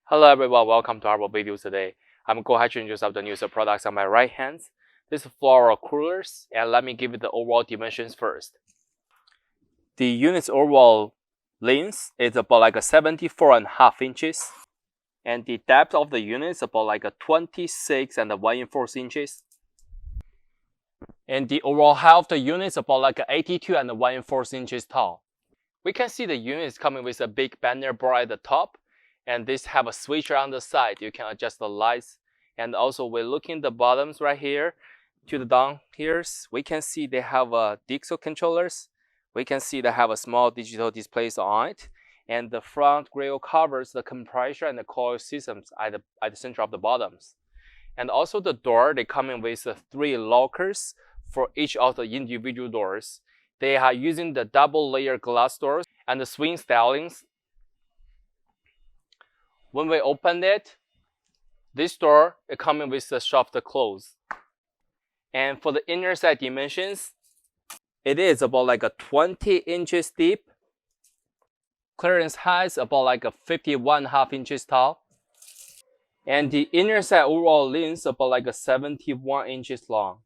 Hello everyone, welcome to our video today. I'm going to introduce the new products on my right hand. This is floral coolers, and let me give you the overall dimensions first. The unit's overall length is about like a 74.5 inches, and the depth of the unit is about like a 26 and 1/4 inches. And the overall height of the unit is about like a 82 and 1/4 inches tall. We can see the unit is coming with a big banner board at the top, and this have a switcher on the side. You can adjust the lights, and also we're looking the bottoms right here to the down here. We can see they have digital controllers. We can see they have a small digital displays on it, and the front grill covers the compressor and the coil systems at the center of the bottoms. And also the door, they come in with 3 lockers for each of the individual doors. They are using the double layer glass doors and the swing stylings. When we open it, this door is coming with the soft close. And for the inner side dimensions, it is about like a 20 inches deep. Clearance height is about like a 51.5 inches tall. And the inner side overall length is about like a 71 inches long.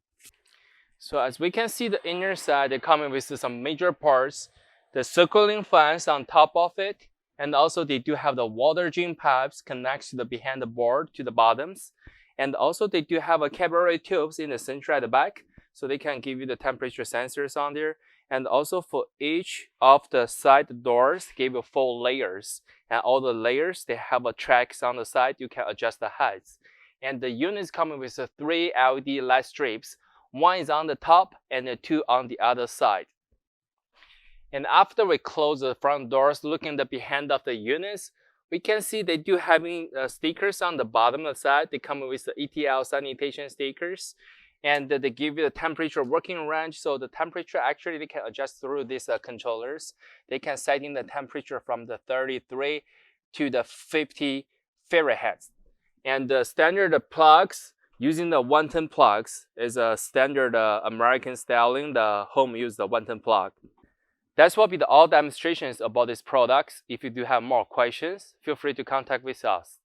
So as we can see, the inner side, they're coming with some major parts. The circling fans on top of it. And also they do have the water drain pipes connected to the behind the board to the bottoms. And also they do have a capillary tubes in the center at the back, so they can give you the temperature sensors on there. And also for each of the side doors, give you 4 layers. And all the layers, they have a tracks on the side. You can adjust the heights. And the unit is coming with 3 LED light strips. 1 is on the top and 2 on the other side. And after we close the front doors, looking the behind of the units, we can see they do having stickers on the bottom of the side. They come with the ETL sanitation stickers, and they give you the temperature working range. So the temperature actually they can adjust through these controllers. They can set in the temperature from the 33 to the 50 Fahrenheit. And the standard plugs, using the 110 plugs, is a standard American styling. The home use the 110 plug. That will be all demonstrations about these products. If you do have more questions, feel free to contact with us.